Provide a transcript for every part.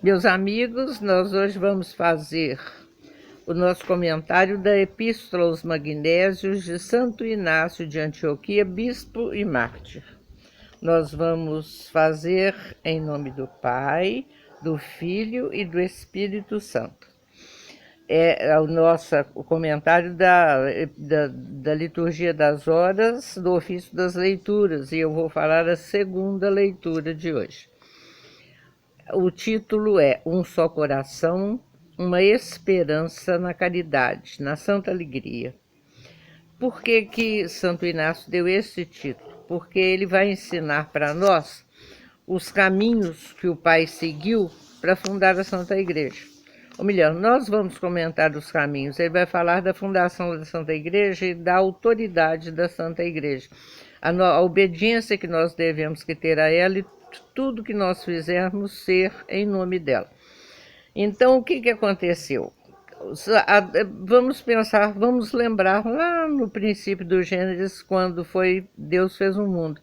Meus amigos, nós hoje vamos fazer o nosso comentário da Epístola aos Magnésios de Santo Inácio de Antioquia, bispo e mártir. Nós vamos fazer em nome do Pai, do Filho e do Espírito Santo. É o comentário da liturgia das horas do ofício das leituras, e eu vou falar a segunda leitura de hoje. O título é Um Só Coração, uma esperança na caridade, na santa alegria. Por que Santo Inácio deu esse título? Porque ele vai ensinar para nós os caminhos que o Pai seguiu para fundar a Santa Igreja. Ou melhor, nós vamos comentar os caminhos. Ele vai falar da fundação da Santa Igreja e da autoridade da Santa Igreja. A obediência que nós devemos ter a ela e tudo que nós fizermos ser em nome dela. Então, o que aconteceu? Vamos pensar, vamos lembrar lá no princípio do Gênesis, quando Deus fez o mundo.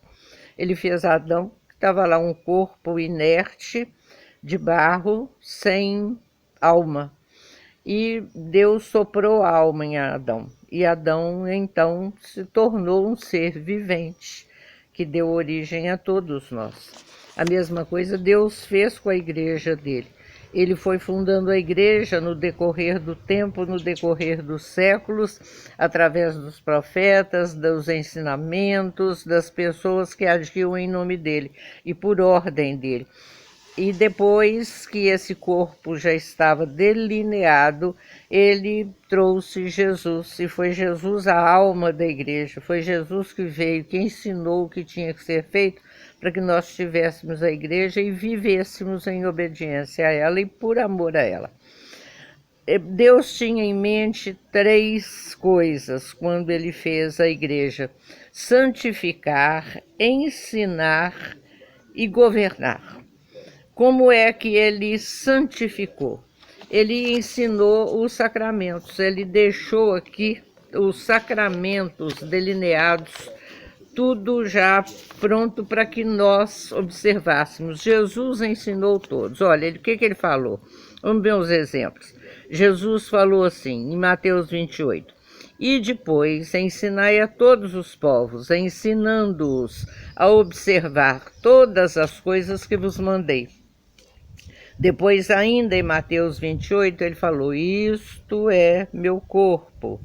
Ele fez Adão, que estava lá um corpo inerte, de barro, sem alma. E Deus soprou a alma em Adão. E Adão, então, se tornou um ser vivente, que deu origem a todos nós. A mesma coisa Deus fez com a igreja dele. Ele foi fundando a igreja no decorrer do tempo, no decorrer dos séculos, através dos profetas, dos ensinamentos, das pessoas que agiam em nome dele e por ordem dele. E depois que esse corpo já estava delineado, ele trouxe Jesus, e foi Jesus a alma da igreja, foi Jesus que veio, que ensinou o que tinha que ser feito para que nós tivéssemos a igreja e vivêssemos em obediência a ela e por amor a ela. Deus tinha em mente 3 coisas quando ele fez a igreja: santificar, ensinar e governar. Como é que ele santificou? Ele ensinou os sacramentos, ele deixou aqui os sacramentos delineados, tudo já pronto para que nós observássemos. Jesus ensinou todos. Olha, o que ele falou? Vamos ver uns exemplos. Jesus falou assim, em Mateus 28, e depois ensinai a todos os povos, ensinando-os a observar todas as coisas que vos mandei. Depois, ainda em Mateus 28, ele falou, isto é meu corpo,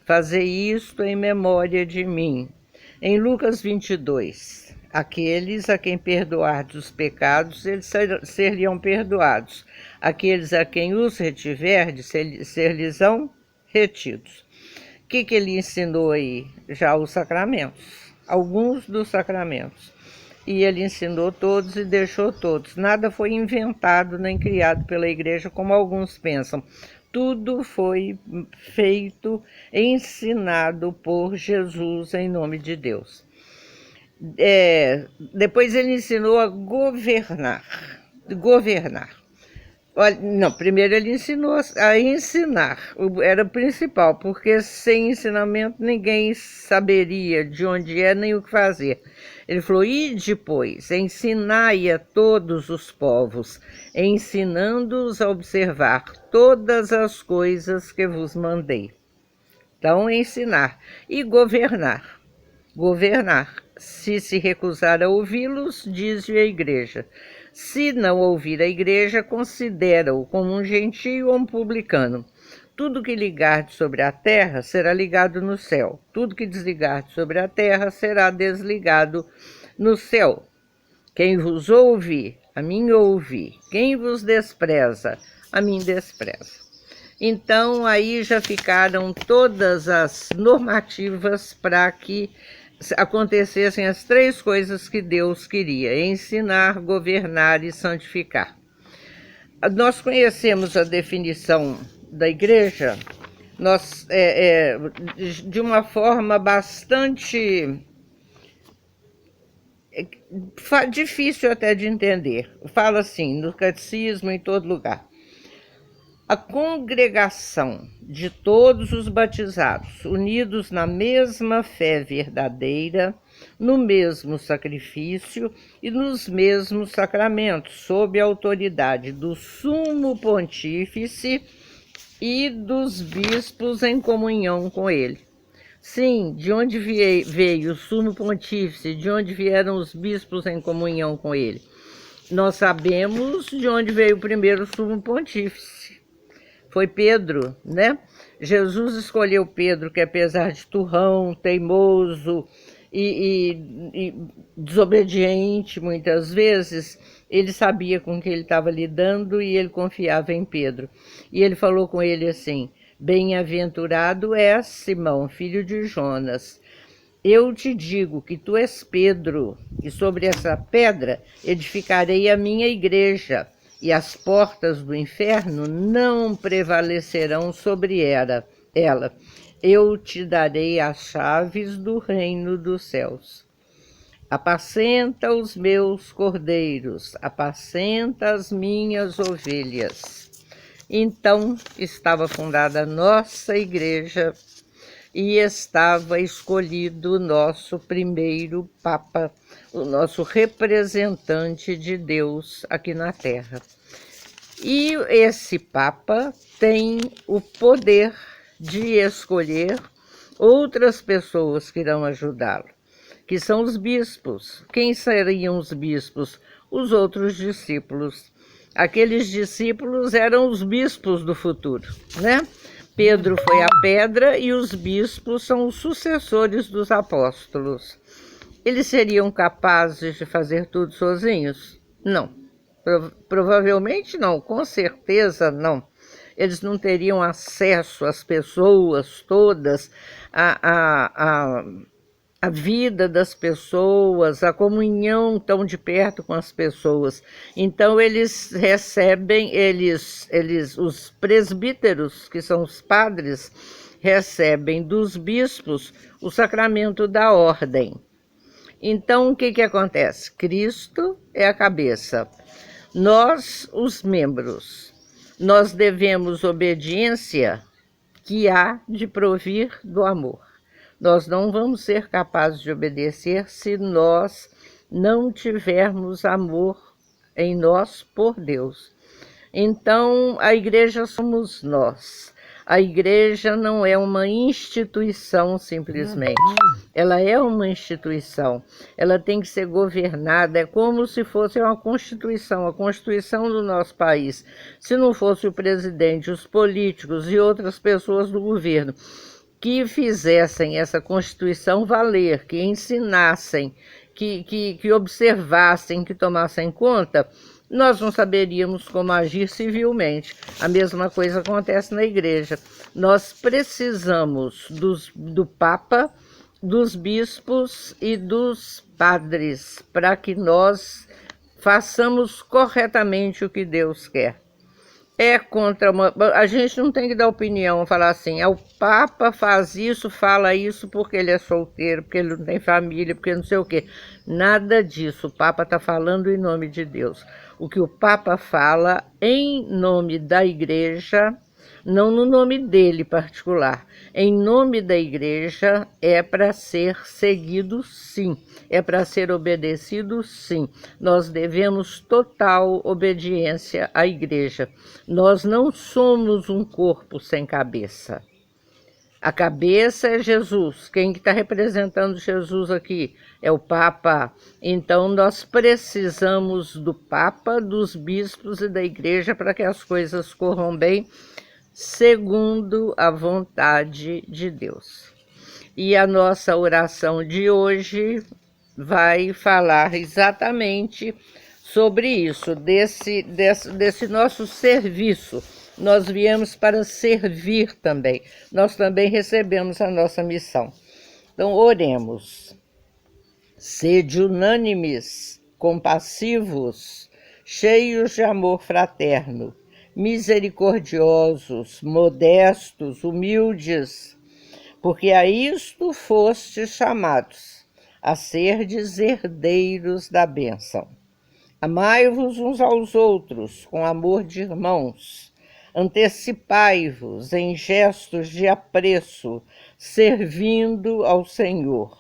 fazei isto em memória de mim. Em Lucas 22, aqueles a quem perdoardes os pecados, eles seriam perdoados. Aqueles a quem os retiverdes, ser-lhes-ão retidos. O que ele ensinou aí? Já os sacramentos, alguns dos sacramentos. E ele ensinou todos e deixou todos. Nada foi inventado nem criado pela igreja, como alguns pensam. Tudo foi feito, ensinado por Jesus em nome de Deus. Depois ele ensinou a governar. Olha, não, primeiro ele ensinou a ensinar, era o principal, porque sem ensinamento ninguém saberia de onde é nem o que fazer. Ele falou, e depois, ensinai a todos os povos, ensinando-os a observar todas as coisas que vos mandei. Então, ensinar e governar. Governar. Se recusar a ouvi-los, diz-lhe a igreja. Se não ouvir a igreja, considera-o como um gentio ou um publicano. Tudo que ligardes sobre a terra será ligado no céu. Tudo que desligardes sobre a terra será desligado no céu. Quem vos ouve, a mim ouve. Quem vos despreza, a mim despreza. Então, aí já ficaram todas as normativas para que acontecessem as 3 coisas que Deus queria: ensinar, governar e santificar. Nós conhecemos a definição da igreja, de uma forma bastante difícil até de entender. Fala assim, no catecismo, em todo lugar. A congregação de todos os batizados, unidos na mesma fé verdadeira, no mesmo sacrifício e nos mesmos sacramentos, sob a autoridade do sumo pontífice e dos bispos em comunhão com ele. Sim, de onde veio o sumo pontífice, de onde vieram os bispos em comunhão com ele? Nós sabemos de onde veio o primeiro sumo pontífice. Foi Pedro, né? Jesus escolheu Pedro, que apesar de turrão, teimoso e desobediente muitas vezes, ele sabia com que ele estava lidando e ele confiava em Pedro. E ele falou com ele assim: bem-aventurado és, Simão, filho de Jonas. Eu te digo que tu és Pedro, e sobre essa pedra edificarei a minha igreja, e as portas do inferno não prevalecerão sobre ela. Eu te darei as chaves do reino dos céus. Apacenta os meus cordeiros, apacenta as minhas ovelhas. Então estava fundada a nossa igreja e estava escolhido o nosso primeiro Papa, o nosso representante de Deus aqui na Terra. E esse Papa tem o poder de escolher outras pessoas que irão ajudá-lo, que são os bispos. Quem seriam os bispos? Os outros discípulos. Aqueles discípulos eram os bispos do futuro, né? Pedro foi a pedra e os bispos são os sucessores dos apóstolos. Eles seriam capazes de fazer tudo sozinhos? Não. Provavelmente não, com certeza não. Eles não teriam acesso às pessoas todas, a vida das pessoas, a comunhão tão de perto com as pessoas. Então eles recebem, os presbíteros, que são os padres, recebem dos bispos o sacramento da ordem. Então o que acontece? Cristo é a cabeça, nós os membros. Nós devemos obediência que há de provir do amor. Nós não vamos ser capazes de obedecer se nós não tivermos amor em nós por Deus. Então, a igreja somos nós. A igreja não é uma instituição simplesmente. Ela é uma instituição. Ela tem que ser governada. É como se fosse uma constituição, a constituição do nosso país. Se não fosse o presidente, os políticos e outras pessoas do governo que fizessem essa Constituição valer, que ensinassem, que observassem, que tomassem conta, nós não saberíamos como agir civilmente. A mesma coisa acontece na igreja. Nós precisamos do Papa, dos bispos e dos padres para que nós façamos corretamente o que Deus quer. É contra a gente não tem que dar opinião, falar assim, o Papa faz isso, fala isso porque ele é solteiro, porque ele não tem família, porque não sei o quê. Nada disso, o Papa está falando em nome de Deus. O que o Papa fala em nome da igreja, não no nome dele particular, em nome da igreja, é para ser seguido sim, é para ser obedecido sim. Nós devemos total obediência à igreja. Nós não somos um corpo sem cabeça. A cabeça é Jesus. Quem está representando Jesus aqui é o Papa. Então nós precisamos do Papa, dos bispos e da igreja para que as coisas corram bem, segundo a vontade de Deus. E a nossa oração de hoje vai falar exatamente sobre isso, desse nosso serviço. Nós viemos para servir também. Nós também recebemos a nossa missão. Então, oremos. Sede unânimes, compassivos, cheios de amor fraterno, misericordiosos, modestos, humildes, porque a isto fostes chamados, a serdes herdeiros da bênção. Amai-vos uns aos outros com amor de irmãos, antecipai-vos em gestos de apreço, servindo ao Senhor,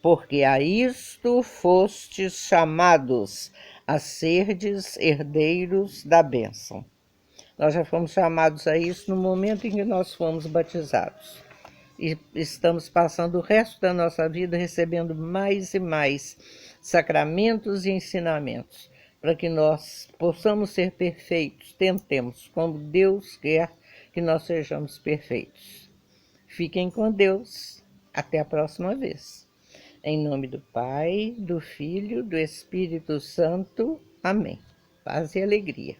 porque a isto fostes chamados, a serdes herdeiros da bênção. Nós já fomos chamados a isso no momento em que nós fomos batizados. E estamos passando o resto da nossa vida recebendo mais e mais sacramentos e ensinamentos, para que nós possamos ser perfeitos. Tentemos, como Deus quer que nós sejamos perfeitos. Fiquem com Deus. Até a próxima vez. Em nome do Pai, do Filho, do Espírito Santo. Amém. Paz e alegria.